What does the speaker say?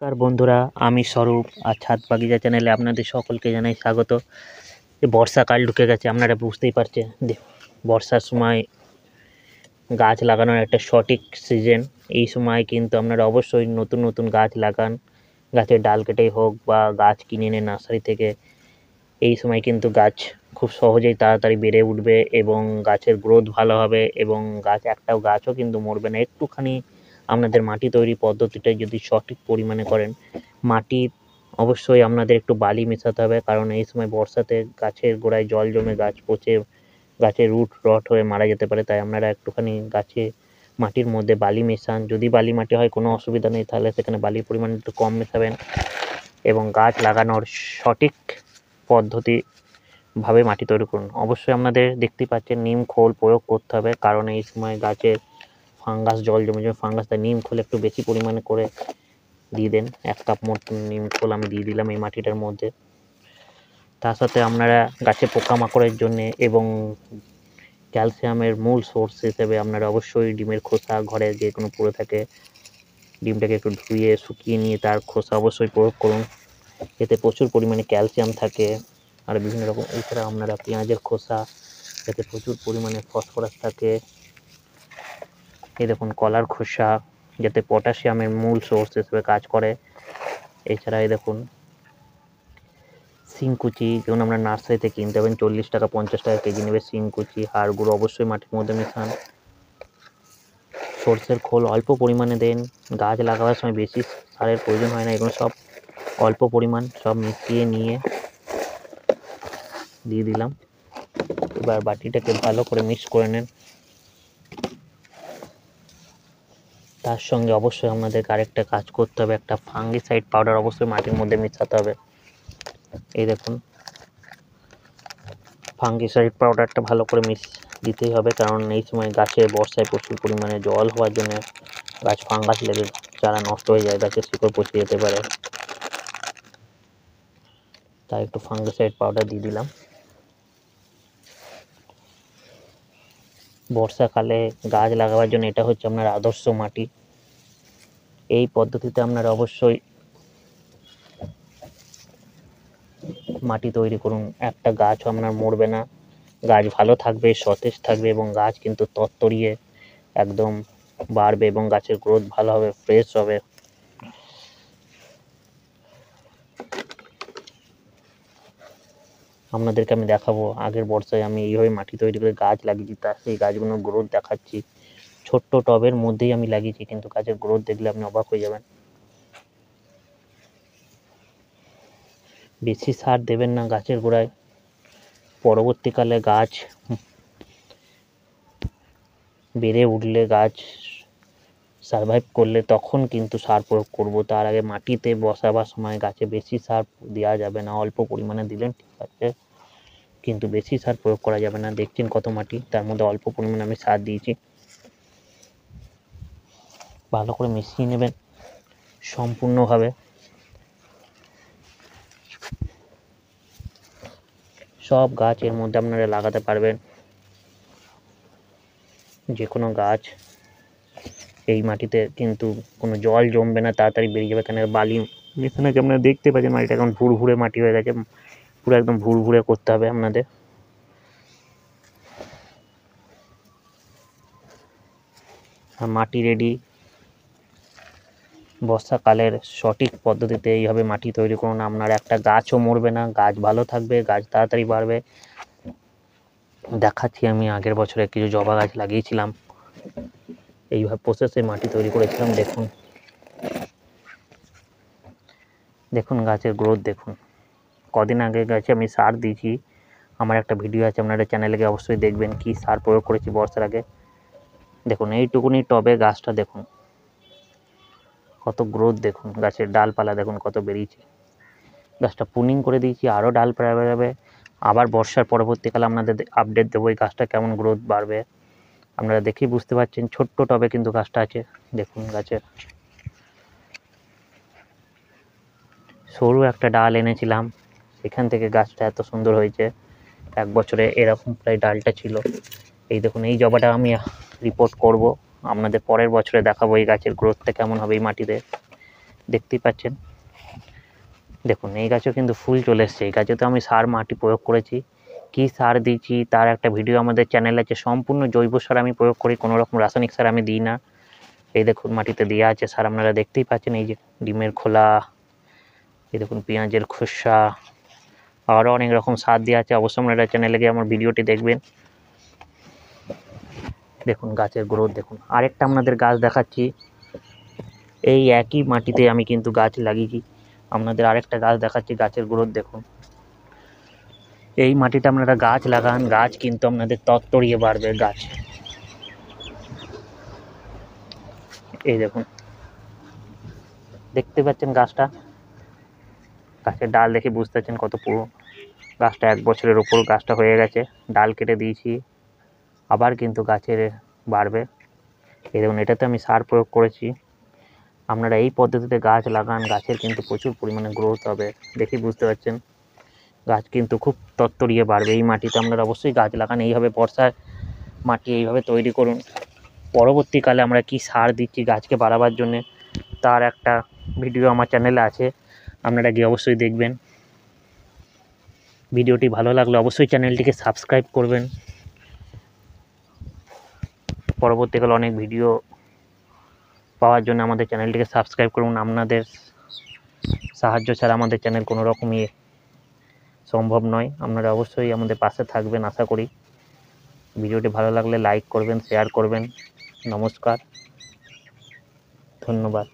নমস্কার বন্ধুরা, আমি স্বরূপ আর ছাদ বাগিচা চ্যানেলে আপনাদের সকলকে জানাই স্বাগত। বর্ষাকাল ঢুকে গেছে, আপনারা বুঝতেই পারছেন। বর্ষার সময় গাছ লাগানোর একটা সঠিক সিজন। এই সময় কিন্তু আপনারা অবশ্যই নতুন নতুন গাছ লাগান, গাছের ডাল কেটেই হোক বা গাছ কিনে এনে নার্সারি থেকে। এই সময় কিন্তু গাছ খুব সহজেই তাড়াতাড়ি বেড়ে উঠবে এবং গাছের গ্রোথ ভালো হবে এবং একটাও গাছও কিন্তু মরবে না। একটুখানি আপনাদের মাটি তৈরি পদ্ধতিটা যদি সঠিক পরিমাণে করেন, মাটি অবশ্যই আপনাদের একটু বালি মেশাতে হবে, কারণ এই সময় বর্ষাতে গাছের গোড়ায় জল জমে গাছ পচে গাছের রুট রট হয়ে মারা যেতে পারে। তাই আপনারা একটুখানি মাটির মধ্যে বালি মেশান। যদি বালি মাটি হয় কোনো অসুবিধা নেই, তাহলে সেখানে বালির পরিমাণ একটু কম মেশাবেন এবং গাছ লাগানোর সঠিক পদ্ধতিভাবে মাটি তৈরি করুন। অবশ্যই আপনাদের দেখতেই পাচ্ছেন নিম খোল প্রয়োগ করতে হবে, কারণ এই সময় গাছের ফাঙ্গাস জল জমে ফাঙ্গাস, তাই নিম খোল একটু বেশি পরিমাণে করে দিয়ে দেন। 1 কাপ মতো নিম খোল আমি দিয়ে দিলাম এই মাটিটার মধ্যে। তার সাথে আপনারা গাছে পোকামাকড়ের জন্য এবং ক্যালসিয়ামের মূল সোর্স হিসেবে আপনারা অবশ্যই ডিমের খোসা, ঘরে যে কোনো পড়ে থাকে ডিমটাকে একটু ধুয়ে শুকিয়ে নিয়ে তার খোসা অবশ্যই প্রয়োগ করুন। এতে প্রচুর পরিমাণে ক্যালসিয়াম থাকে। আর বিভিন্ন রকম, এছাড়া আপনারা পেঁয়াজের খোসা, এতে প্রচুর পরিমাণে ফসফরাস থাকে। এই দেখুন কলার খোসা, যাতে পটাশিয়ামের মূল সোর্স হিসেবে কাজ করে। এছাড়া এই দেখুন শিংকুচি, যেমন আমরা নার্সারিতে কিনতে পাবেন, 40 টাকা 50 টাকা কেজি নেবে শিংকুচি। হাড় গুঁড়ো অবশ্যই মাটির মধ্যে মেশান। সর্ষের খোল অল্প পরিমাণে দেন। গাছ লাগাবার সময় বেশি সারের প্রয়োজন হয় না, এগুলো সব অল্প পরিমাণ সব মিশিয়ে নিয়ে দিয়ে দিলাম। এবার বাটিটাকে ভালো করে মিক্স করে নেন। তার সঙ্গে অবশ্যই আমাদেরকে আরেকটা কাজ করতে হবে, একটা ফাঙ্গিসাইড পাউডার অবশ্যই মাটির মধ্যে মেশাতে হবে। এই দেখুন ফাঙ্গিসাইড পাউডারটা ভালো করে দিতেই হবে, কারণ এই সময় গাছে বর্ষায় প্রচুর পরিমাণে জল হওয়ার জন্য গাছ ফাঙ্গাস লেগে চারা নষ্ট হয়ে যায়, গাছের শিকড় পচে যেতে পারে। তাই একটু ফাঙ্গিসাইড পাউডার দিয়ে দিলাম। বর্ষাকালে গাছ লাগাবার জন্য এটা হচ্ছে আপনার আদর্শ মাটি। এই পদ্ধতিতে আপনারা অবশ্যই মাটি তৈরি করুন, একটা গাছও আপনার মরবে না, গাছ ভালো থাকবে, সতেজ থাকবে এবং গাছ কিন্তু তরতরিয়ে একদম বাড়বে এবং গাছের গ্রোথ ভালো হবে, ফ্রেশ হবে। আপনাদেরকে আমি দেখাবো, আগের বর্ষায় আমি এইভাবে মাটি তৈরি করে গাছ লাগিয়েছি, তার সেই গাছগুলোর গ্রোথ দেখাচ্ছি। ছোট্ট টবের মধ্যেই আমি লাগিয়েছি, কিন্তু গাছের গ্রোথ দেখলে আপনি অবাক হয়ে যাবেন। বেশি সার দেবেন না গাছের গোড়ায়, পরবর্তীকালে গাছ বেড়ে উঠলে, গাছ সারভাইভ করলে তখন কিন্তু সার প্রয়োগ করব। তার আগে মাটিতে বসাবার সময় গাছে বেশি সার দেওয়া যাবে না, অল্প পরিমাণে দিলেন ঠিক আছে, কিন্তু বেশি সার প্রয়োগ করা যাবে না। দেখছেন কত মাটি, তার মধ্যে অল্প পরিমাণে আমি সার দিয়েছি। ভালো করে মিশিয়ে নেবেন সম্পূর্ণভাবে। সব গাছ এর মধ্যে আপনারা লাগাতে পারবেন, যে কোনো গাছ। এই মাটিতে কিন্তু কোনো জল জমবে না, তাড়াতাড়ি বেরিয়ে যাবে, কেন বালি মেশানো আছে। আপনারা দেখতে পাচ্ছেন মাটিটা এখন ভুরভুরে মাটি হয়ে গেছে, পুরো একদম ভুরভুরে করতে হবে আপনাদের। আর মাটি রেডি। বর্ষাকালের সঠিক পদ্ধতিতে এইভাবে মাটি তৈরি করুন, আপনার একটা গাছও মরবে না, গাছ ভালো থাকবে, গাছ তাড়াতাড়ি বাড়বে। দেখাচ্ছি, আমি আগের বছরে কিছু জবা গাছ লাগিয়েছিলাম, এইভাবে প্রসেসে মাটি তৈরি করেছিলাম। দেখুন দেখুন গাছের গ্রোথ দেখুন। কদিন আগে গাছে আমি সার দিয়েছি, আমার একটা ভিডিও আছে, আপনারা চ্যানেলে গিয়ে অবশ্যই দেখবেন কি সার প্রয়োগ করেছি বর্ষার আগে। দেখুন এইটুকুনি টবে গাছটা দেখুন কত গ্রোথ, দেখুন গাছের ডালপালা দেখুন কত বেরিয়েছে। গাছটা পুনিং করে দিয়েছি, আরও ডালপালা বেরোবে। আবার বর্ষার পরবর্তীকালে আপনাদের আপডেট দেবো এই গাছটা কেমন গ্রোথ বাড়বে। আপনারা দেখেই বুঝতে পারছেন, ছোট্ট টবে কিন্তু গাছটা আছে। দেখুন গাছের সরু একটা ডাল এনেছিলাম, সেখান থেকে গাছটা এত সুন্দর হয়েছে। 1 বছরে এরকম প্রায় ডালটা ছিল। এই দেখুন এই জবাটা আমি রিপোর্ট করব আপনাদের, পরের বছরে দেখাবো এই গাছের গ্রোথটা কেমন হবে এই মাটিতে। দেখতেই পাচ্ছেন। দেখুন এই গাছেও কিন্তু ফুল চলে এসছে। এই গাছে তো আমি সার মাটি প্রয়োগ করেছি। কী সার দিয়েছি তার একটা ভিডিও আমাদের চ্যানেলে আছে। সম্পূর্ণ জৈব সার আমি প্রয়োগ করি, কোনো রকম রাসায়নিক সার আমি দিই না। এই দেখুন মাটিতে দেওয়া আছে সার, আপনারা দেখতেই পাচ্ছেন। এই যে ডিমের খোলা, এই দেখুন পেঁয়াজের খোসা, আরও অনেক রকম সার দেওয়া আছে। অবশ্যই আপনারা চ্যানেলে গিয়ে আমার ভিডিওটি দেখবেন। দেখুন গাছের গ্রোথ দেখুন। আরেকটা আপনাদের গাছ দেখাচ্ছি। এই একই মাটিতে আমি কিন্তু গাছ লাগিয়েছি। আপনাদের আরেকটা গাছ দেখাচ্ছি, গাছের গ্রোথ দেখুন। এই মাটিতে আপনারা গাছ লাগান, গাছ কিন্তু আপনাদের তরতরিয়ে বাড়বে গাছ। এই দেখুন, দেখতে পাচ্ছেন গাছটা, গাছের ডাল দেখে বুঝতে পারছেন কত পুরো। গাছটা 1 বছরের ওপর গাছটা হয়ে গেছে। ডাল কেটে দিয়েছি, আবার কিন্তু গাছের বাড়বে। এই দেখুন, এটাতে আমি সার প্রয়োগ করেছি। আপনারা এই পদ্ধতিতে গাছ লাগান, গাছের কিন্তু প্রচুর পরিমাণে গ্রোথ হবে। দেখি বুঝতে পারছেন, গাছ কিন্তু খুব তরতরিয়ে বাড়বে। এই মাটিতে আপনারা অবশ্যই গাছ লাগান। এইভাবে বর্ষার মাটি এইভাবে তৈরি করুন। পরবর্তীকালে আমরা কি সার দিচ্ছি গাছকে বাড়াবার জন্যে তার একটা ভিডিও আমার চ্যানেলে আছে, আপনারা গিয়ে অবশ্যই দেখবেন। ভিডিওটি ভালো লাগলে অবশ্যই চ্যানেলটিকে সাবস্ক্রাইব করবেন। পরবর্তীকালে অনেক ভিডিও পাওয়ার জন্য আমাদের চ্যানেলটিকে সাবস্ক্রাইব করুন। আপনাদের সাহায্য ছাড়া আমাদের চ্যানেল কোনো রকমই সম্ভব নয়। আপনারা অবশ্যই আমাদের পাশে থাকবেন আশা করি। ভিডিওটি ভালো লাগলে লাইক করবেন, শেয়ার করবেন। নমস্কার, ধন্যবাদ।